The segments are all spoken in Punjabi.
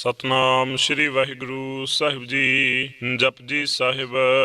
ਸਤਨਾਮ ਸ਼੍ਰੀ ਵਾਹਿਗੁਰੂ ਸਾਹਿਬ ਜੀ। ਜਪਜੀ ਸਾਹਿਬ।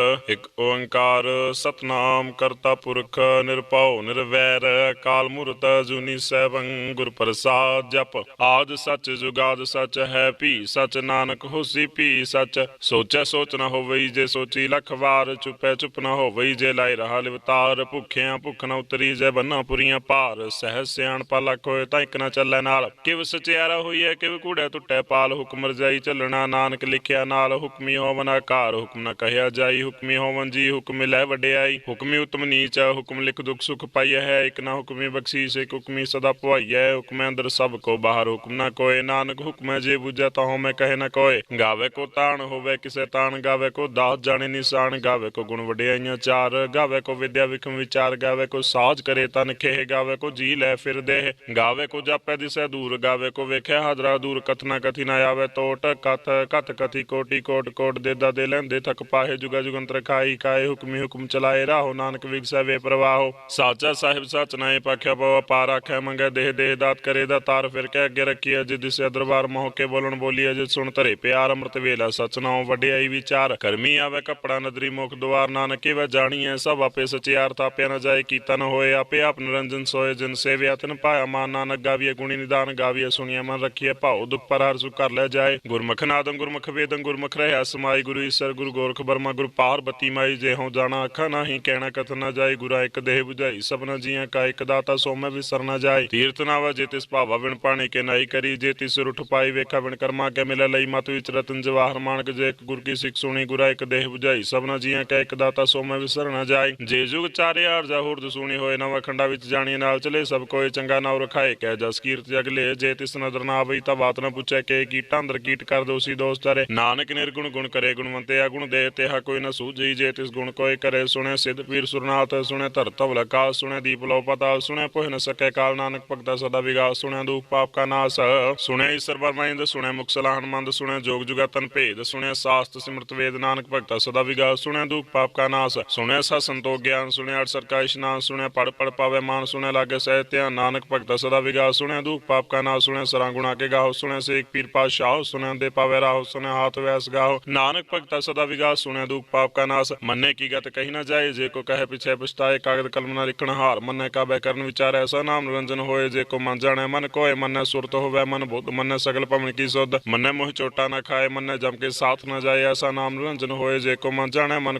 ਇੱਕ ਓੰਕਾਰ ਸਤਨਾਮ ਕਰਤਾ ਪੁਰਖ ਨਿਰਭਉ ਨਿਰਵੈਰ ਅਕਾਲ ਮੂਰਤ ਅਜੂਨੀ ਸੈਭੰ ਗੁਰ ਪ੍ਰਸਾਦ। ਜਪ ਆਦ ਸੱਚ ਜੁਗਾਦ ਸੱਚ ਹੈ ਭੀ ਸੱਚ ਨਾਨਕ ਹੋਸੀ ਭੀ ਸੱਚ। ਸੋਚੈ ਸੋਚ ਨਾ ਹੋਵਈ ਜੇ ਸੋਚੀ ਲੱਖ ਵਾਰ। ਚੁਪੈ ਚੁਪ ਨਾ ਹੋਵਈ ਜੇ ਲਾਇ ਰਹਾ ਲਿਵਤਾਰ। ਭੁੱਖਿਆਂ ਭੁੱਖ ਨਾ ਉਤਰੀ ਜੇ ਬੰਨਾ ਪੁਰੀਆਂ ਭਾਰ। ਸਹਿ ਸਿਆਣਪਾ ਲੱਖ ਹੋਏ ਤਾਂ ਇੱਕ ਨਾ ਚੱਲੈ ਨਾਲ। ਕਿਵ ਸਚਿਆਰਾ ਹੋਈਐ ਕਿਵ ਕੂੜੈ ਟੁੱਟੈ ਪਾਲ। ਹੁਕਮ ਰਜਾਈ ਚੱਲਣਾ ਨਾਨਕ ਲਿਖਿਆ ਨਾਲ। ਹੁਕਮੀ ਹੋਵਨ ਆਕਾਰ ਹੁਕਮ ਨਾ ਕਹਿਆ ਜਾਈ। ਹੁਕਮੀ ਹੋਵਨ ਜੀ ਹੁਕਮ ਲੈ ਵਡਿਆਈ। ਹੁਕਮੀ ਉਤਮ ਨੀਚ ਹੁਕਮ ਲਿਖ ਦੁਖ ਸੁਖ ਪਾਈਐ ਹੈ। ਇੱਕ ਨਾ ਹੁਕਮੀ ਬਖਸ਼ੀਸ਼ ਇੱਕ ਹੁਕਮੀ ਸਦਾ ਭੁਆਈਐ। ਹੁਕਮੈ ਅੰਦਰ ਸਭ ਕੋ ਬਾਹਰ ਹੁਕਮ ਨਾ ਕੋਏ। ਨਾਨਕ ਹੁਕਮੈ ਜੇ ਬੁਝੈ ਤਾਂ ਮੈਂ ਕਹੇ ਨਾ ਕੋਏ। ਗਾਵੇ ਕੋ ਤਾਣ ਹੋਵੇ ਕਿਸੇ ਤਾਣ। ਗਾਵੇ ਕੋ ਦਾਸ ਜਾਣੇ ਨਿਸ਼ਾਨ। ਗਾਵੇ ਕੋ ਗੁਣ ਵਡਿਆਈਆਂ ਚਾਰ। ਗਾਵੇ ਕੋ ਵਿਦਿਆ ਵਿਖਮ ਵਿਚਾਰ। ਗਾਵੇ ਕੋ ਸਾਜ ਕਰੇ ਤਨ ਖੇਹ। ਗਾਵੇ ਕੋ ਜੀ ਲੈ ਫਿਰ ਦੇਹ। ਗਾਵੇ ਕੋ ਜਾਪੈ ਦਿਸੈ ਦੂਰ। ਗਾਵੇ ਕੋ ਵੇਖਿਆ ਹਾਜ਼ਰਾ ਦੂਰ। ਕਥਨਾ ਕਥੀ ਨਾ ਆਵੇ ਟੋਟ ਕਥ ਕਥ ਕਥੀ ਕੋਟੀ ਕੋਟ ਕੋਟ ਦੇਦਾ ਦੇ ਲੈਂਦੇ ਥਕ ਪਾਹੇ। ਜੁਗਾ ਜੁਗੰਤਰ ਖਾਈ ਕਾਏ ਹੁਕਮੀ ਹੁਕਮ ਚਲਾਏ ਰਾਹੋ। ਨਾਨਕ ਵਿਗਸੈ ਵੇ ਪ੍ਰਵਾਹੋ। ਸਾਚਾ ਸਾਹਿਬ ਸੱਚ ਨਾਏ ਪਾਖਿਆ ਪਵ ਪਾਰ ਆਖਿਆ ਮੰਗੈ ਦੇਹ ਦੇਹ ਦਾਤ ਕਰੇ ਦਾ ਤਾਰ। ਫਿਰ ਕੇ ਅੱਗੇ ਰੱਖੀ ਅਜ ਦਿਸੈ ਦਰਬਾਰ ਮੋਹ ਕੇ ਬੋਲਣ ਬੋਲੀ ਅਜ ਸੁਣ ਧਰੇ ਪਿਆਰ। ਅੰਮ੍ਰਿਤ ਵੇਲਾ ਸਚ ਨਾਉ ਵਡਿਆਈ ਵਿਚਾਰ। ਕਰਮੀ ਆਵੇ ਕੱਪੜਾ ਨਦਰੀ ਮੁਖ ਦੁਆਰ। ਨਾਨਕ ਵੇ ਜਾਣੀਐ ਸਭ ਆਪੇ ਸਚਿਆਰ। ਤਾਪਿਆ ਨਾ ਜਾਏ ਕੀਤਾ ਨਾ ਹੋਏ ਆਪੇ ਆਪ ਨਿਰੰਜਨ ਸੋਏ। ਜਿਨ ਸੇਵਿਆ ਤਿਨ ਪਾਇਆ ਮਾਨ। ਨਾਨਕ ਗਾਵੀਏ ਗੁਣੀ ਨਿਦਾਨ ਗਾਵੀਏ ਸੁਣੀਐ ਮਨ ਰੱਖੀਐ ਭਾਉ। ਦੁਖ ਪਰ ਹਰ ਸੁਖ ਕਰ ਲੈ ਜਾਏ। ਗੁਰਮੁਖ ਨਾਦੰ ਗੁਰਮੁਖ ਵੇਦੰ ਗੁਰਮੁਖ ਰਹਿਆ ਸਮਾਈ। ਗੁਰੂ ਈਸਰ ਗੁਰੂ ਗੋਰਖ ਬਰਮਾ ਗੁਰੂ ਪਾਰਬਤੀ ਮਾਈ। ਜੇ ਹੋਂ ਜਾਣਾ ਅੱਖਾਂ ਨਾਹੀਂ ਕਹਿਣਾ ਕਥਨ ਨਾ ਜਾਏ। ਗੁਰਾ ਇੱਕ ਦੇਹ ਬੁਝਾਈ ਸਭਨਾ ਜੀਆਂ ਕਾ। ਇੱਕ ਦਾਤਾ ਸੋ ਮੈਂ ਵਿਸਰ ਨਾ ਜਾਏ। ਤੀਰਥ ਨਾਵਾ ਜੇ ਤਿਸ ਭਾਵਾ ਵਿਣ ਪਾਣੀ ਕੇ ਨਾਈ ਕਰੀ। ਜੇ ਤਿਸ ਉਠ ਪਾਈ ਵੇਖਾ ਵਿਣ ਕਰਮਾ ਕੇ ਮਿਲੈ ਲਈ। ਮਤ ਵਿਚ ਰਤਨ ਜਵਾਹਰ ਮਾਨਕ। ਜੇ ਇੱਕ ਗੁਰ ਕੀ ਸਿੱਖ ਸੁਣੀ। ਗੁਰਾ ਇੱਕ ਦੇਹ ਬੁਝਾਈ ਸਭਨਾ ਜੀਆਂ ਕਾ। ਇੱਕ ਦਾਤਾ ਸੋ ਮੈਂ ਵਿਸਰ ਨਾ ਜਾਏ। ਜੇ ਜੁਗ ਚਾਰੇ ਆਰਜਾ ਹੋਰਦ ਸੁਣੀ ਹੋਏ। ਨਵਾਂ ਖੰਡਾ ਵਿੱਚ ਜਾਣੀ ਨਾਲ ਚਲੇ ਸਭ ਕੋਏ। ਚੰਗਾ ਨਾਉ ਰਖਾਏ ਕਹਿ ਜਸ ਕੀਰਤ ਜਗ ਲੇ। ਜੇ ਤਿਸ ਨਦਰ ਨਾ ਆਵਈ ਤਾਂ ਬਾਤ ਨਾ ਪੁੱਛੈ ਕੇ। ਕੀਟਾਂ ਅੰਦਰ ਕੀਟ ਕਰ ਦੋਸੀ ਦੋਸ ਤਰੇ। ਨਾਨਕ ਨਿਰਗੁਣ ਗੁਣ ਕਰੇ ਗੁਣਵੰਤੇ ਅਗੁਣ ਦੇ। ਤੇਹਾ ਕੋਈ ਨਾ ਸੂਝਈ ਜੇ ਤਿਸ ਗੁਣ ਕੋਏ ਕਰੇ। ਸੁਣਿਆ ਸਿੱਧ ਪੀਰ ਸੁਰਨਾਥ ਸੁਣਿਆ ਧਰ ਧਵਲ ਆਕਾਸ। ਸੁਣਿਆ ਦੀਪ ਲੋ ਪਤਾਲ। ਸੁਣਿਆ ਪੁਹ ਨ ਸਕੈ ਕਾਲ। ਨਾਨਕ ਭਗਤਾ ਸਦਾ ਵਿਗਾਸ। ਸੁਣਿਆ ਦੁਖ ਪਾਪ ਕਾ ਨਾਸ। ਸੁਣਿਆ ਈਸਰ ਬਰਮਾਇੰਦ। ਸੁਣਿਆ ਮੁਖ ਸਲਾਹਨ ਮੰਦ। ਸੁਣਿਆ ਜੋਗ ਜੁਗਾਤਨ ਭੇਦ। ਸੁਣਿਆ ਸਾਸਤ ਸਿਮਰਤ ਵੇਦ। ਨਾਨਕ ਭਗਤਾ ਸਦਾ ਵਿਗਾਸ। ਸੁਣਿਆ ਦੁਖ ਪਾਪ ਕਾ ਨਾਸ। ਸੁਣਿਆ ਸਾ ਸੰਤੋਖ ਗਿਆਨ। ਸੁਣਿਆ ਅਠ ਸਰਕਾ ਇਸ਼ਨਾਨ। ਸੁਣਿਆ ਪੜ ਪੜ ਪਾਵੇ ਮਾਨ। ਸੁਣਿਆ ਲਾਗੇ ਸਹਿ ਧਿਆਨ। ਨਾਨਕ ਭਗਤਾ ਸਦਾ ਵਿਗਾਸ। ਸੁਣਿਆ ਦੁਖ ਪਾਪ ਕਾ ਨਾਸ। ਸੁਣਿਆ ਸਰਾਂ ਗੁਣਾ ਕੇ ਗਾਹੋ। ਸੁਣਿਆ ਸੇਖ ਪੀਰ ਪਾਤਸ਼ਾਹ। ਸੁਣਿਆ ਦੇ ਪਾਵੇ ਰਾਹੋ। ਸੁਣਿਆ ਹਾਥ ਵੈਸ ਗਾਹੋ। ਨਾਨਕ ਭਗਤਾ ਸਦਾ ਵਿਗਾਸ। ਸੁਣਿਆ ਦੁਖ ਪਾਪ ਕਾ ਨਾਸ। ਮੰਨੇ ਕੀ ਗਤ ਕਹੀ ਨਾ ਜਾਏ। ਜੇ ਕੋ ਕਹੇ ਪਿਛੇ ਪਛਤਾਏ। ਕਾਗਦ ਕਲਮ ਨਾ ਲਿਖਣ ਹਾਰ। ਮੰਨੇ ਕਾਬੈ ਕਰਨ ਵਿਚਾਰ। ਐਸਾ ਨਾਮ ਨਿਰੰਜਨ ਹੋਏ। ਜੇ ਕੋ ਮਨ ਜਾਣੈ ਮਨ ਕੋਏ। ਮੰਨੇ ਸੁਰਤ ਹੋਵੇ ਮਨ ਬੁੱਧ। ਮੰਨੇ ਸਗਲ ਭਵਨ ਕੀ ਸੁਧ। ਮੰਨੇ ਮੋਹ ਚੋਟਾ ਨਾ ਖਾਏ। ਮੰਨੇ ਜਮ ਕੇ ਸਾਥ ਨਾ ਜਾਏ। ਐਸਾ ਨਾਮ ਨਿਰੰਜਨ ਹੋਏ। ਜੇ ਕੋ ਮਨ ਜਾਣੈ ਮਨ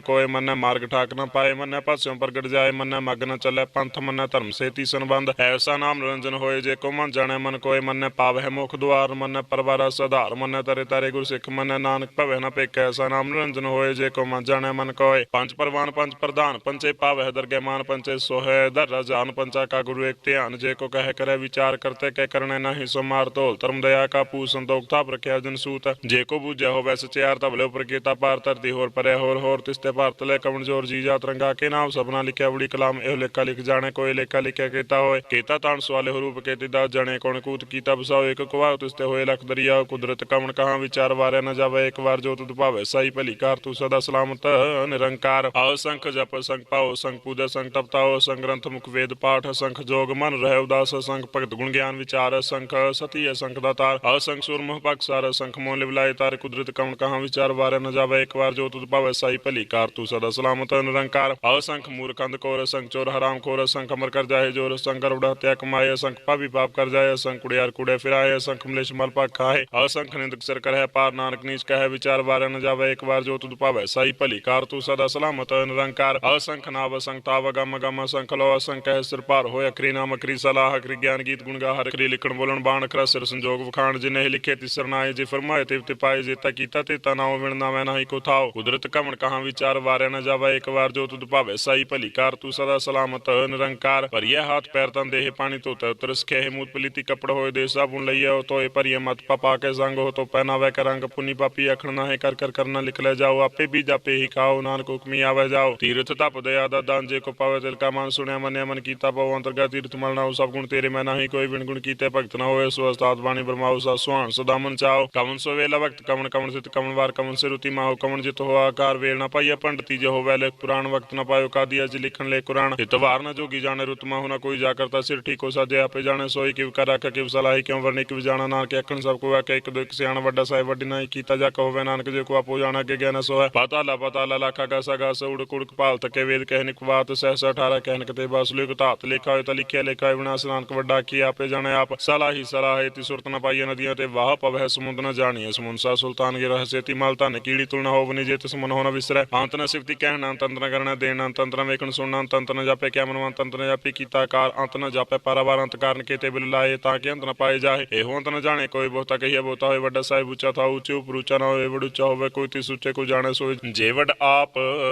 ਕੋਏ। ਮੰਨੇ ਮਾਰਗ ਠਾਕ ਨਾ ਪਾਏ। ਮੰਨੇ ਪਾਸਿਓਂ ਪ੍ਰਗਟ ਜਾਏ। ਮੰਨੇ ਮਗ ਨਾ ਚੱਲੇ ਪੰਥ। ਮੰਨੇ ਧਰਮ ਸੇਤੀ ਸੰਬੰਧ। ਐਸਾ ਨਾਮ ਨਿਰੰਜਨ ਹੋਏ। ਜੇ ਕੋ ਮਨ ਜਾਣੈ ਮਨ ਕੋਏ। ਮੰਨੇ ਪਾਵਹਿ ਮੁਖ ਦੁਆਰ। ਮੰਨੇ ਪਰਵਾਰਾ ਸਧਾਰ। ਮੰਨੇ ਤਰੇ ਤਾਰੇ ਗੁਰ ਸਿੱਖ। ਮੰਨੇ ਨਾਨਕ ਭਵੈ ਨਾ ਪੇਖੈ। ਐਸਾ ਨਾਮ ਨਿਰੰਜਨ ਹੋਏ। ਜੇ ਕੋ ਮਨ ਜਾਣੈ ਮਨ ਕੋਏ। ਪੰਜ ਪਰਵਾਨ ਪੰਜ ਪ੍ਰਧਾਨ। ਪੰਚੇ ਪਾਵਹਿ ਦਰਗਹਿ ਮਾਨ। ਪੰਚੇ ਸੋਹੈ ਦਰ ਰਜਾਨ। ਪੰਚਾ ਕਾ ਗੁਰੂ ਇੱਕ ਧਿਆਨ। ਜੇ ਕੋ ਕਹੈ ਕਰੈ ਵਿਚਾਰ ਕਰਤੇ ਕਹਿ ਕਰਣੈ ਨਾਹੀ ਸੋ ਮਾਰ। ਧੋਲ ਧਰਮ ਦਇਆ ਕਾ ਪੂਜ ਸੰਤੋਖ ਥਾਪ ਰਖਿਆ ਜਨ ਸੂਤ। ਜੇ ਕੋ ਬੂਝੈ ਹੋਵੈ ਸਚਿਆਰ ਧਵਲੇ ਉਪਰ ਕੀਤਾ ਪਾਰ। ਧਰਤੀ ਹੋਰ ਪਰੈ ਹੋਰ ਹੋਰ ਤਿਸਤੇ ਭਾਰਤ ਲੈ ਕਵਣ ਜੋਰ ਜੀ ਜਾਤ ਰੰਗਾ ਕੇ ਨਾਮ। ਸਭਨਾ ਲਿਖਿਆ ਬੜੀ ਕਲਾਮ ਇਹੋ ਲੇਖਾ ਲਿਖ ਜਾਣੈ। ਕੋਈ ਲੇਖਾ ਲਿਖਿਆ ਕੀਤਾ ਹੋਏ। ਕੀਤਾ ਤਾਣ ਸਵਾਲੇ ਹੋ ਰੂਪ ਕੇ ਤਿਦਾ ਜਣੇ ਕੌਣ ਕੂਤ ਕੀਤਾ ਬਸਾਓ। ਇੱਕ ਕੁਵਾ ਤਿਸਤੇ ਹੋਏ ਲਖ ਦਰਿਆ। ਕੁਦਰਤ ਕਵਣ ਕਹਾਂ ਵਿਚਾਰ ਵਾਰਿਆ ਨਾ ਜਾਵੇ। ਇੱਕ ਵਾਰ ਜੋ ਤੁਧ ਭਾਵੇ ਸਾਈ ਭਲੀ ਕਾਰ। ਤੂੰ ਸਦਾ ਸਲਾਮਤ ਨਿਰੰਕਾਰ। ਆਓ ਸੰਖ ਜਪ ਸੰਖ ਪਾਓ। ਸੰਖ ਪੂਜਾ ਸੰਖ ਤਪਤਾਓ। ਸੰਖ ਗ੍ਰੰਥ ਮੁਖ ਵੇਦ ਪਾਠ। ਸੰਖ ਜੋਗ ਮਨ ਰਹਿ ਉਦਾਸ। ਸੰਖ ਭਗਤ ਗੁਣ ਗਿਆਨ ਵਿਚਾਰ। ਸੰਖ ਸਤੀ ਸੰਖ ਦਾ ਤਾਰ। ਅਸੰਖ ਸੁਰਮੁਹ ਪਕਸਾਰ। ਸੰਖ ਮੋਹ ਲਿਵਲਾਏ ਤਾਰ। ਕੁਦਰਤ ਕਵਣ ਕਹਾਂ ਵਿਚਾਰ ਵਾਰਿਆ ਨਾ ਜਾਵੇ। ਇੱਕ ਵਾਰ ਜੋ ਤੁਧ ਭਾਵੇ ਸਾਈ ਭਲੀ ਕਾਰ। ਤੂੰ ਸਦਾ ਸਲਾਮਤ ਨਿਰੰਕਾਰ। ਅਸੰਖ ਮੂਰਖੰਦ ਕੋਰ। ਸੰਖ ਚੋਰ ਹਰਾਮ ਖੋਰ। ਸੰਖ ਅਮਰ ਕਰ ਜਾਏ ਜੋਰ। ਸੰਖ ਕਰੋੜਾ ਹੱਤਿਆ ਕਮਾਏ। ਸੰਖ ਪਾਪੀ ਪਾਪ ਕਰ ਜਾਏ। ਸੰਖ ਕੁੜਿਆਰ ਕੁੜੇ ਫਿਰਾਏ। ਸੰਖ ਮਲੇਸ਼ ਮਲ ਪਾਕ ਖਾਏ। ਅਸੰਖ ਨਿੰਦਕ ਸਿਰ ਕਰਹਿ ਪਾਰ। ਨਾਨਕ ਨੀਚ ਕਹਿ ਵਿਚਾਰ ਵਾਰਿਆ ਨਾ ਜਾਵੇ। ਇੱਕ ਵਾਰ ਜੋ ਤੁਧ ਭਾਵੇ ਸਾਈ ਭਲੀ ਕਾਰ। ਤੂੰ ਸਦਾ ਸਲਾਮਤ ਨਿਰੰਕਾਰ। ਅਸੰਖ ਨਾਵ ਅਸੰਖ ਤਾਵ ਗਮ ਗਮ। ਅਸੰਖ ਲੋ ਅਸੰਖ ਕਹਿ ਸਿਰ ਭਾਰ ਹੋਏ। ਅਖਰੀ ਨਾਮ ਅਖਰੀ ਸਲਾਹ। ਅਖਰੀ ਗਿਆਨ ਗੀਤ ਗੁਣ ਗਾ। ਹਰ ਅਖਰੀ ਲਿਖਣ ਬੋਲਣ ਬਾਣ ਅਖਰਾ ਸਿਰ ਸੰਜੋਗ ਵਖਾਣ। ਜਿਨੇ ਲਿਖੇ ਤਿਸਰ ਨਾਏ। ਜੇ ਫਰਮਾਏ ਤੇ ਤੇ ਪਾਏ। ਜੇਤਾ ਕੀਤਾ ਤੇ ਤਾ ਨਾਉ ਵਿਣ ਨਾਵੇਂ ਨਾਹੀ ਕੋ ਥਾਓ। ਕੁਦਰਤ ਕਵਣ ਕਹਾਂ ਵਿਚਾਰ ਵਾਰਿਆ ਨਾ ਜਾਵੇ। ਇੱਕ ਵਾਰ ਜੋ ਤੁਧ ਭਾਵੇ ਸਾਈ ਭਲੀ ਕਾਰ। ਤੂੰ ਸਦਾ ਸਲਾਮਤ ਨਿਰੰਕਾਰ। ਭਰੀਏ ਹਾਥ ਪੈਰ ਤਨ ਦੇਹ ਪਾਣੀ ਧੋਤੈ ਉਤਰ ਸਖੇ। ਮੂਤ ਪਲੀਤੀ ਕੱਪੜ ਹੋਏ ਦੇ ਸਾਬੁਨ ਲਈਏ ਧੋਏ। ਭਰੀਏ ਮਤ ਪਾ ਕੇ ਸੰਗ ਹੋ ਤੋ ਪਹਿਨਾਵੇ ਕਰ ਰੰਗ। ਪੁਨੀ ਪਾਪੀ ਆਖਣ ਨਾਹੇ ਕਰ ਕਰ ਕਰਨਾ ਲਿਖ ਲੈ ਜਾਓ। ਆਪੇ ਵੀ ਜਾਪੇ ਹੀ ਖਾਓ। ਨਾਨਕ ਹੁਕਮੀ ਆਵੇ ਜਾਓ। ਤੀਰਥ ਤਪ ਦਇਆ ਦਾ ਦਾਨ। ਜੇ ਕੋ ਪਾਵੇ ਤਿਲ ਕਾ ਮਨ। ਸੁਣਿਆ ਮੰਨਿਆ ਮਨ ਕੀਤਾ ਪਾਉ। ਅੰਤਰਗਾ ਤੀਰਥ ਮਲ ਨਾਉ। ਸਭ ਗੁਣ ਤੇਰੇ ਮੈਂ ਨਾਹੀ ਕੋਈ। ਵਿਣ ਗੁਣ ਕੀਤੇ ਭਗਤ ਨਾ ਹੋਏ। ਸੋ ਉਸਤਾਦ ਬਾਣੀ ਬਰਮਾਉ ਸਾ ਸੁਹਾਣ ਸਦਾ ਮਨ ਚਾਓ। ਕਵਨ ਸੋ ਵੇਲਾ ਵਕਤ ਕਵਨ ਕਵਨ ਸਿਤ ਕਵਨ ਵਾਰ ਕਵਨ ਸੇ ਰੁਤੀ ਮਾਹੋ। ਕਵਨ ਜਿਤ ਹੋਆ ਆਕਾਰ ਵੇਲ ਨਾ ਪਾਈਐ ਪੰਡਤੀ। ਜੇ ਹੋਵੇ ਲਿਖ ਪੁਰਾਣ ਵਕਤ ਨਾ ਪਾਇਓ। ਕਾਦੀ ਅਜ ਲਿਖਣ ਲੈ ਕੁਰਾਨ। ਇਤਵਾਰ ਨਾ ਜੋਗੀ ਜਾਣੇ ਰੁਤ ਮਾਹੁ ਨਾ ਕੋਈ ਜਾ ਕਰਤਾ। ਸਿਰ ਠੀਕੋ ਸਾਜੇ ਆਪੇ ਜਾਣੇ। ਸੋਈ ਕਿਵ ਕਰ ਆਖਿ ਕਿਵ ਸਲਾਹੀ ਕਿਉ ਵਰਨੀ ਕਿਵ ਜਾਣਾ। ਨਾਨਕ ਆਖਣ ਸਭ ਕੋ ਆਖੇ। ਇੱਕ ਦੋ ਇੱਕ ਸਿਆਣ ਵੱਡਾ ਸਾਹਿਬ ਵੱਡੀ ਨਾਈ ਕੀਤਾ ਜਾ ਕਹੋਵੇ ਨਾਨਕ ਜੇ ਕੋ ਆਪੋ ਜਾਣਾ ਕੇ ਗਿਆਨ ਸੋਇ ਪਤਾ ਲਾ ਲਾਖਾ ਗਾਸਾ ਗਾਸ ਉੜਕ ਉੜਕ ਭਾਲ ਤਕੇ ਵੇਦ ਕਹਿਨਿਕ ਬਾਤ ਸਹਿਸਾ 18 ਕਹਿਨਕ ਤੇ ਬਸ ਲਿਖ ਧਾਤ ਲਿਖਾ ਹੋਏ ਤਾਂ ਲਿਖਿਆ ਲਿਖਾ ਵਿਨਾਸ਼ ਨਾਨਕ ਵੱਡਾ ਕੀ ਆਪੇ ਜਾਣੇ ਆਪ ਸਲਾਹੀ ਸਲਾਹੇ ਤੀ ਸੁਰਤ ਨ ਪਾਈਏ ਨਦੀਆਂ ਤੇ ਵਾਹ ਪਵਹਿ ਸਮੁੰਦ ਨ ਜਾਣੀਏ ਸਮੁੰਸਾ ਸੁਲਤਾਨ ਗਿ ਰਹਸੇ ਤੀ ਮਲ ਧਨ ਕੀੜੀ ਤੁਲ ਨ ਹੋਵਨੀ ਜੇ ਤਿਸ ਮਨ ਹੋ ਨ ਵਿਸਰੈ ਅੰਤ ਨ ਸਿਫਤੀ ਕਹਿਣਾ ਅੰਤ ਨ ਕਰਨਾ ਦੇਣਾ ਅੰਤ ਨ ਵੇਖਣ ਸੁਣਨਾ ਅੰਤ ਨ ਜਾਪੇ ਕਿਆ ਮਨਵੰਤ ਅੰਤ ਨ ਜਾਪੇ ਕੀਤਾ ਕਾਰ ਅੰਤ ਨ ਜਾਪੇ ਪਾਰਾਵਾਰ ਅੰਤ ਕਾਰਨ ਕੀਤੇ ਬਿਲ ਲਾਏ ਤਾਂ ਕਿ ਅੰਤ ਨ ਪਾਏ ਜਾਏ ਇਹੋ ਅੰਤ ਨ ਜਾਣੇ ਕੋਈ ਬਹੁਤਾ ਕਹੀਏ ਬਹੁਤਾ ਹੋਏ ਵੱਡਾ ਸਾਹਿਬ ਉੱਚਾ ਥਾ ਉੱਚੇ ਉਪਰ ਉੱਚਾ ਨਾ ਹੋਵੇ ਵਡ ਉੱਚਾ ਹੋਵੇ ਕੋਈ ਤੀ ਸੁੱਚੇ ਕੋ ਜਾਣੇ ਸੋਏ ਜੇ ਵੱਡ ਆਪ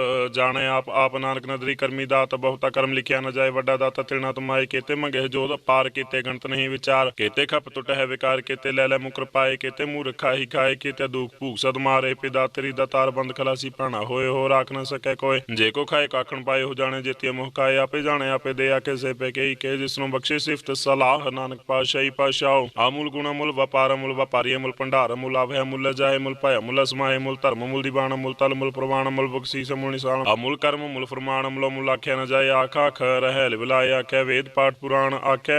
ਜਾਣੇ ਆਪ ਨਾਨਕ ਨਦਰੀ ਕਰਮੀ ਦਾਤ ਬਹੁਤਾ ਕਰਮ ਲਿਖਿਆ ਨ ਜਾਏ ਵੱਡਾ ਦਾਤਾ ਤਿਲਣਾ ਤੁਮਾਏ ਕੀਤੇ ਮੰਗੇ ਜੋਤ ਪਾਰ ਕੀਤੇ ਗਣਤ ਨਹੀਂ ਵਿਚਾਰ ਕੀਤੇ ਖਪ ਟੁੱਟ ਹੈ ਵਿਕਾਰ ਕੀਤੇ ਲੈ ਲੈ ਮੁਕਰ ਪਾਏ ਕੀਤੇ ਮੂਰਖ ਖਾਹੀ ਖਾਏ ਕੀਤੇ ਦੁਖ ਭੂਖ ਸਦ ਮਾਰੇ ਪਿਦਾ ਤੇਰੀ ਦਾ ਤਾਰ ਬੰਦ ਖਲਾਸੀ ਭਾਣਾ ਹੋਏ ਹੋ ਰਾਖ ਨ ਸਕੇ ਕੋਈ ਜੇ ਕੋ ਖਾਏ ਕਾਖਣ ਪਾਏ ਹੋ ਜਾਣੇ ਜੇਤੀ ਮੁਖ ਖਾਏ ਆਪੇ ਜਾਣੇ ਆਪੇ ਦੇ ਆਕੇ ਸੇ ਪੇ ਕਈ ਕੇ ਜਿਸ ਨੂੰ ਬਖਸ਼ੇ ਸਿਫਤ ਸਲਾਹ ਨਾਨਕ ਪਾਸ਼ਾਹੀ ਪਾਸ਼ਾਓ ਆਮੂਲ ਗੁਣਾ ਮੁਲ ਵਪਾਰ ਮੁਲ ਵਪਾਰੀ ਮੁਲ ਭੰਡਾਰ ਮੁਲ ਆਵੈ ਮੁਲ ਜਾਏ ਮੁਲ ਭੈ ਮੁਲ ਸਮਾਏ ਮੁਲ ਧਰਮ ਮੁਲ ਦੀਵਾਨ ਮੁਲ ਤਲ ਮੁਲ ਪ੍ਰਵਾਨ ਮੁਲ ਬਖਸ਼ੀਸ ਮੁਲ ਨਿਸ਼ਾਨ ਅਮੁਲ ਕਰਮ ਮੁਲ ਫਰਮਾਨ ਮੁਲ ਆਖਿਆ ਨ ਜਾਏ ਆਖਾ ਖ ਰਹਿ ਵਿਲਾਏ ਆਖੇ ਵੇਦ ਪਾਠ ਪੁਰਾਣ ਆਖੇ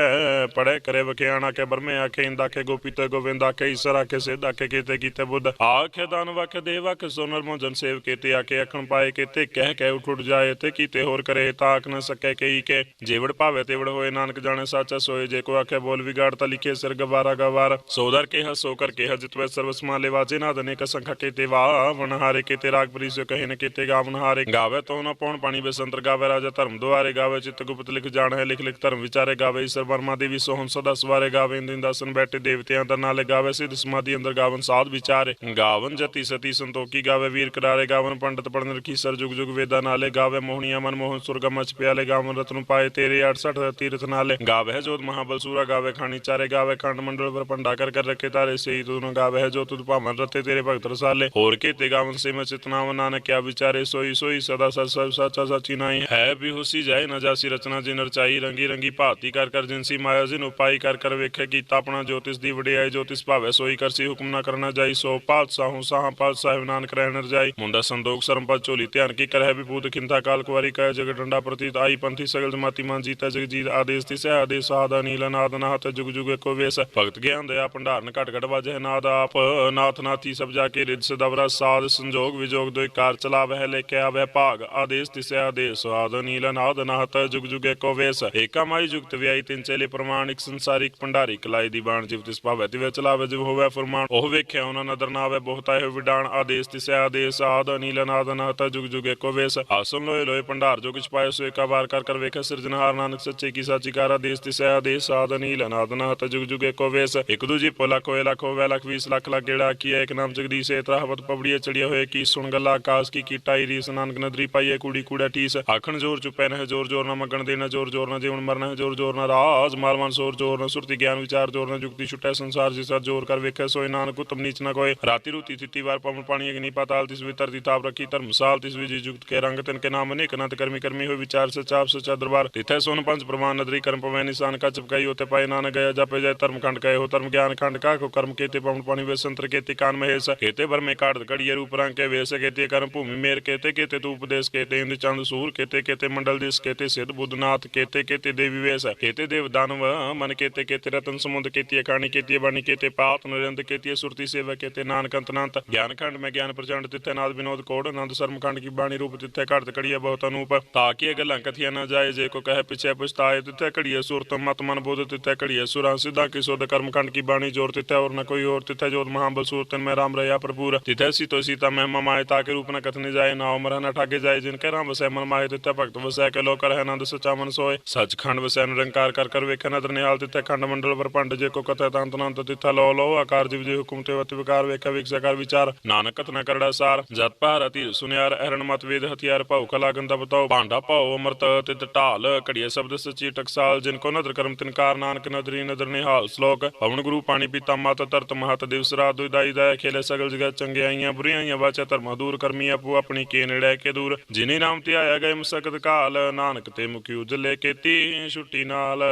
ਪੜੇ ਕਰੇ ਵਖਿਆਣ ਆਖੇ ਬਰਮੇ ਆਖੇ ਇੰਦ ਆਖੇ ਗੋਪੀ ਤੇ ਗੋਵਿੰਦ ਆਖੇ ਈਸ਼ਰ ਆਖੇ ਸਿੱਧ ਆਖੇ ਕੀਤੇ ਬੁੱਧ ਆਖੇ ਦਾਨ ਵਖ ਦੇਵ ਆਖੇ ਸੋਨਰ ਮੋ ਜਨ ਸੇਵ ਕੀਤੇ ਆਖੇ ਅਖਣ ਪਾਏ ਕੀਤੇ ਕਹਿ ਉੱਠ ਜਾਏ ਤੇ ਕੀਤੇ ਹੋਰ ਕਰੇ ਤਾਕ ਨ ਸਕੇ ਕਈ ਕੇ ਜੇਵੜ ਭਾਵੇ ਤੇਵੜ ਹੋਏ ਨਾਨਕ ਜਾਣੇ ਸਾਚਾ ਸੋਏ ਜੇ ਕੋ ਆਖੇ ਬੋਲ ਵਿਗਾੜ ਤਾ ਲਿਖੇ ਸਿਰ ਗਵਾਰਾ ਗਵਾਰ ਸੋਦਰ ਕੇ ਹਸੋ ਕਰ ਕੇ ਜਿਤਵੇ ਸਰਵ ਸਮਾਲੇ ਵਾਜੇ ਨਾਦ ਅਨੇਕ ਸੰਖ ਕੀਤੇ ਵਾ ਵਨ ਹਾਰੇ ਕੀਤੇ ਰਾਗ ਪ੍ਰੀਸੋ ਕਹੇ ਨ ਕੀਤੇ ਗਾਵਨ ਹਾਰੇ ਗਾਵੇ ਤੋ ਨ ਪਉਣ ਪਾਣੀ ਬਸੰਤਰ ਗਾਵੇ ਰਾਜਾ ਧਰਮ ਦੁਆਰੇ ਗਾਵੇ ਚਿਤ ਗੁਪਤ ਲਿਖ ਜਾਣ ਹੈ ਲਿਖ ਧਰਮ ਵਿਚਾਰੇ ਗਾਵੇ ਈਸ਼ਰ ਵਰਮਾ ਦੇਵੀ ਸੋਹਣ ਸਦਾ ਸਵਾਰੇ ਗਾਵੇ ਇੰਦਿਨ ਦਾਸਨ ਬੈਠੇ ਦੇਵਤਿਆਂ ਦਾ ਨਾਲੇ ਗਾਵੇ ਸਿੱਧ ਸਮਾਧੀ ਅੰਦਰ ਗਾਵਨ ਸਾਧ ਵਿਚਾਰੇ ਗਾਵਨ ਜਤੀ ਸਤੀ ਸੰਤੋਖੀ ਗਾਵੇ ਵੀਰ ਕਰਾਰੇ ਗਾਵਨ ਪੰਡਤ ਪੜਨ ਰਖੀ ਸਰ ਜੁਗ ਜੁਗ ਵੇਦਾ ਨਾਲੇ ਗਾਵੇ ਮੋਹਣੀਆਂ ਮਨ ਮੋਹਨ ਸੁਰਗਮ ਚ ਪਿਆਲੇ ਗਾਵਨ ਰਤਨ ਪਾਏ ਤੇਰੇ 68 ਤੀਰਥ ਨਾਲੇ ਗਾਵੇ ਜੋਤ ਮਹਾਬਲ ਸੂਰਾ ਗਾਵੇ ਖਾਣੀ ਚਾਰੇ ਗਾਵੇ ਖੰਡ ਮੰਡਲ ਪਰ ਭੰਡਾ ਕਰ ਰੱਖੇ ਤਾਰੇ ਸਹੀ ਤੂੰ ਗਾਵੇ ਜੋ ਤੁਧ ਭਾਵਨ ਰਤੇ ਤੇਰੇ ਭਗਤ ਰਸਾਲੇ ਹੋਰ ਕੀਤੇ ਗਾਵਨ ਸਿਮ ਚਿਤਨਾਵ ਨਾਨਕ ਕਿਆ ਵਿਚਾਰੇ ਸੋਈ ਸੋਈ ਸਦਾ ਸਚ ਸਾਚਾ ਸਾਚੀ ਨਾਈ ਹੈ ਵੀ ਹੋਸੀ ਜਾਏ ਨਾ ਜਾਸੀ ਰਚਨਾ ਜਿਨ ਰਚਾਈ ਰੰਗੀ ਰੰਗੀ ਭਾਤੀ ਕਰ ਜਿਨਸੀ ਮਾਇਆ ਜਿਨ ਉਪਾਈ ਕਰ ਵੇਖੇ ਕੀਤਾ ਆਪਣਾ ਜੋਤਿਸ ਦੀ ਵਡਿਆਈ ਜੋਤਿਸ ਭਾਵੇ ਸੋਈ ਕਰਸੀ ਹੁਕਮ ਨਾ ਕਰਨਾ ਜਾਈ ਸੋ ਪਾਤਸ਼ਾਹੂ ਸਾਹਾਂ ਪਾਤਸ਼ਾਹ ਨਾਨਕ ਰਹਿਣ ਰਜਾਈ ਮੁੰਡਾ ਸੰਦੋਖ ਸਰਮਪਦ ਝੋਲੀ ਧਿਆਨ ਕੀ ਕਰਹਿ ਵਿਭੂਤ ਖਿੰਤਾ ਕਾਲ ਕੁਵਾਰੀ ਕੈ ਜਗ ਡੰਡਾ ਪ੍ਰਤੀਤ ਆਈ ਪੰਥੀ ਸਗਲ ਜਮਾਤੀ ਮਨ ਜੀਤਾ ਜਗਜੀਤ ਆਦੇਸ ਤਿਸੈ ਆਦੇਸ ਆਦਾ ਨੀਲ ਨਾਦ ਨਾਹਤ ਜੁਗ ਜੁਗ ਏਕੋ ਵੇਸ ਭਗਤ ਗਿਆਨ ਦਇਆ ਭੰਡਾਰਨ ਘਟ ਵਾਜੈ ਨਾਦ ਆਪ ਨਾਥ ਨਾਥੀ ਸਭ ਜਾ ਕੇ ਰਿਦ ਸਦਵਰਾ ਸਾਧ ਸੰਜੋਗ ਵਿਜੋਗ ਦੋਇ ਕਾਰ ਚਲਾਵਹਿ ਲੈ ਕੇ ਆਵੈ ਭਾਗ ਆਦੇਸ ਤਿਸੈ ਆਦੇਸ ਆਦ ਨੀਲ ਨਾਦ ਨਾਹਤ ਜੁਗ ਜੁਗ ਏਕੋ ਵੇਸ ਏਕਾ ਮਾਈ ਜੁਗਤ ਵਿਆਈ ਤਿੰਨ ਚੇਲੇ ਪ੍ਰਮਾਣ ਇੱਕ ਸੰਸਾਰਿਕ ਭੰਡਾਰੀ ਕਲਾਈ ਦੀ ਬਾਣ ਜਿਵ ਤਿਸ ਭਾਵੈ ਤਿਵੈ ਚਲਾਵੈ ਜਿਵ ਹੋਵੈ ਫਰਮਾਨ ਉਹ ਵੇਖਿਆ ਉਹਨਾਂ ਨਦਰ ਨਾ ਆਵੈ ਬਹੁਤ ਆਏ ਵਿਡਾਣ ਆਦੇਸ ਤਿਸੈ ਆਦੇਸ ਆਦ ਨੀਲ ਨਾਦ ਨਾਹਤ ਜੁਗ ਜੁਗ ਏਕੋ ਵੇਸ ਆਸਨ ਲੋਏ ਲੋਏ ਭੰਡਾਰ ਜੋ ਕਿਛ ਪਾਏ ਸੋ ਏਕਾ ਵਾਰ ਕਰ ਵੇਖਿਆ ਸਿਰਜਣਹਾਰ ਨਾਨਕ ਸੱਚੇ ਕੀ ਸਾਚੀ ਕਾਰ ਆਦੇਸ ਤਿਸੈ ਆਦੇਸ ਆਦ ਨੀਲ ਨਾਦ ਨਾਹਤ ਜੁਗ ਜੁਗ ਏਕੋ ਵੇਸ ਇੱਕ ਦੂਜੀ ਪੋਲਾ ਕੋਏ ਲੱਖ ਹੋਵੇ ਲੱਖ 20 ਲੱਖ ਲੱਗ ਗੇੜਾ ਕੀ ਇੱਕ ਨਾਮ ਜਗਦੀਸ਼ ਏਤਰਾ ਹਵਤ ਪਬੜੀਏ ਚੜੀਏ ਹੋਏ ਕੀ ਸੁਣ ਗੱਲਾਂ ਆਕਾਸ਼ ਕੀ ਕੀਟਾਈ ਰੀਸ ਨਾਨਕ ਨਦਰੀ ਪਾਈਏ ਕੂੜੀ ਕੂੜਾ ਠੀਸ ਆਖਣ ਜ਼ੋਰ ਚੁੱਪੈ ਨਹਿ ਜ਼ੋਰ ਨਾ ਮੰਗਣ ਦੇਣਾ ਜ਼ੋਰ ਨਾ ਜੀਵਨ ਮਰਨਾ ਜ਼ੋਰ ਨਾ ਰਾਜ ਮਾਲਵਨ ਜ਼ੋਰ ਨਾ ਸੁਰਤੀ ਗਿਆਨ ਵਿਚਾਰ ਜ਼ੋਰ ਨਾ ਜੁਗਤੀ ਛੁਟੈ ਸੰਸਾਰ ਜਿ ਸਰ ਜ਼ੋਰ ਕਰ ਵੇਖੈ ਸੋਏ ਨਾਨਕ ਉਤਮ ਨੀਚ ਨਾ ਕੋਏ ਰਾਤੀ ਰੂਤੀ ਤਿੱਤੀ ਵਾਰ ਪਵਨ ਪਾਣੀ ਅਗਨੀ ਪਾਤਾਲ ਤਿਸ ਵਿਤਰ ਦੀ ਤਾਪ ਰੱਖੀ ਧਰਮਸਾਲ ਤਿਸ ਵਿਜੀ ਜੁਗਤ ਕੇ ਰੰਗ ਤਿਨ ਕੇ ਨਾਮ ਅਨੇਕ ਨਤ ਕਰਮੀ ਹੋਏ ਵਿਚਾਰ ਸੱਚਾ ਦਰਬਾਰ ਤਿਥੈ ਸੋਨ ਪੰਜ ਪ੍ਰਮਾਨ ਨਦਰੀ ਕਰਮ ਪਵੈ ਨਿਸ਼ਾਨ ਕਾ ਚਪਕਾਈ ਉਤੇ ਪਾਏ ਨਾਨਕ ਗਿਆ ਜਪੇ ਜਾਏ ਧਰਮ ਖੰਡ ਕਹੇ ਹੋ ਧਰਮ ਗਿਆਨ ਖੰਡ ਕਾ ਕੋ ਕਰਮ ਕੀਤੇ ਪਵਨ ਪਾਣੀ ਵੇ ਸੰਤਰ ਕੀਤੇ ਕਾਨ ਮਹੇਸ਼ ਕੀਤੇ ਬਰਮੇ ਕਾੜ ਘੜੀਏ ਰੂਪ ਰੰਗ ਕੇ ਵੇਸ ਕੀਤੇ ਕਰਮ ਭੂਮि ਮੇਰ ਕੀਤੇ ਤੂ ਉਪਦੇਸ਼ ਕੀਤੇ ਇੰਦ ਚੰਦ ਸੂਰ ਕੀਤੇ ਮੰਡਲ ਦਿਸ ਕੀਤੇ ਸਿੱਧ ਬੁੱਧਨਾਥ ਕੀਤੇ ਦੇਵੀ ਵੇਸ ਕੀਤੇ ਦੇਵ ਦਾਨਵ ਮਨ ਕੀਤੇ ਰਤਨ ਸਮੁੰਦ ਕੀਤੇ ਅਕਾਣੀ ਕੀਤੇ ਬਾਣੀ ਕੀਤੇ ਪਾਤ ਨਰਿੰਦ ਕੀਤੇ ਸੁਰਤੀ ਸੇਵਾ ਕੀਤੇ ਨਾਨਕ ਅੰਤਨੰਤ ਗਿਆਨ ਖੰਡ ਮੈਂ ਗਿਆਨ ਪ੍ਰਚੰਡ ਤਿੱਥੇ ਨਾਦ ਵਿਨੋਦ ਕੋੜ ਆਨੰਦ ਸਰਮ ਖੰਡ ਕੀ ਬਾਣੀ ਰੂਪ ਤਿੱਥੇ ਘੜਤ ਘੜੀਏ ਬਹੁਤ ਅਨੂਪ ਤਾਂ ਕਿ ਗੱਲਾਂ ਕਥੀਆਂ ਨਾ ਜਾਏ ਜੇ ਕੋ ਕਹੇ ਪਿਛੇ ਪਛਤਾਏ ਤਿੱਥੇ ਘੜੀਏ ਸੁਰਤ ਮਤ ਮਨ ਬੋਧ ਤਿੱਥੇ ਘੜੀਏ ਸੁਰਾਂ ਸਿੱਧਾ ਕੀ ਸੁਧ ਕਰਮ ਖੰਡ ਕੀ ਬਾਣੀ ਜੋਰ ਤਿੱਥੇ ਔਰ ਨ ਕੋਈ ਹੋਰ ਤਿੱਥੇ ਜੋਤ ਮਹਾਬਲ ਸੂਰਤਨ ਮੈਂ ਰਾਮ ਰਹਾ ਪ੍ਰਪੂਰ ਤਿੱਥੇ ਸੀਤਾ ਮਹਿਮਾ ਮਾਏ ਤਾਕੇ ਰੂਪ ਨ ਕਥਨੇ ਜਾਏ ਨਾ ਉਮਰ ਨ ਠਾਗੇ ਜਾਏ ਜਿਨ ਕੇ ਰਾਮ ਵਸੈ ਮਨ ਮਾਏ ਤਿੱਥੇ ਭਗਤ ਵਸੈ ਕੇ ਲੋਕ ਰਹਿ ਆਨੰਦ ਸਚਾ ਮਨ ਸੋਏ ਸੱਚਖੰਡ ਵਸੈ ਨਿਰੰਕਾਰ ਕਰ ਵੇਖੈ ਨਦਰ ਨਿਹਾਲ ਤਿੱਥੇ ਖੰਡ ਮੰਡਲ ਵਰਪੰਡ ਜੇ ਕੋ ਕਥੈ ਤੰਤ ਅਨੰਤ ਤਿੱਥਾ ਲੋ ਆਕਾਰ ਜਿਵ ਜੇ ਹੁਕਮ ਤੇ ਵਤ ਵਿਕਾਰ ਵੇਖੈ ਵਿਕਸੈ ਕਰ ਵਿਚਾਰ ਨਾਨਕ ਕਥਨਾ ਕਰੜਾ ਸਾਰ ਜਤ ਭਾਰਤੀ ਸੁਨਿਆਰ ਅਰਣ ਮਤ ਵੇਦ ਹਥਿਆਰ ਭਾਉ ਕਲਾ ਗੰਦਾ ਬਤਾਓ ਭਾਂਡਾ ਭਾਉ ਅਮਰਤ ਤਿਤ ਢਾਲ ਘੜੀਏ ਸ਼ਬਦ ਸੱਚੀ ਟਕਸਾਲ ਜਿਨ ਕੋ ਨਦਰ ਕਰਮ ਤਿਨਕਾਰ ਨਾਨਕ ਨਦਰੀ ਨਦਰ ਨਿਹਾਲ ਸ਼ਲੋਕ ਪਵਨ ਗੁਰੂ ਪਾਣੀ ਪੀਤਾ ਮਤ ਧਰਤ ਮਹਤ ਦਿਵਸ ਰਾਤ ਦੁਇਦਾਈ ਦਾ ਖੇਲੇ ਸਗਲ ਜਗਤ ਚੰਗਿਆਈਆਂ ਬੁਰੀਆਈਆਂ ਵਾਚਾ ਧਰਮ ਦੂਰ ਕਰਮੀ ਆਪੋ ਆਪਣੀ ਕੇ ਨੇੜੇ ਕੇ ਦੂਰ ਜਿਨੇ ਨਾਮ ਤੇ ਆਇਆ ਗਏ ਮਸਕਤ ਕਾਲ ਨਾਨਕ ਤੇ ਮੁਖੀ ਉਜਲੇ ਕੀਤੀ ਛੁੱਟੀ ਨਾਲ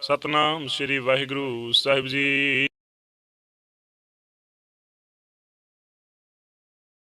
ਸਤਨਾਮ ਸ੍ਰੀ ਵਾਹਿਗੁਰੂ ਸਾਹਿਬ ਜੀ।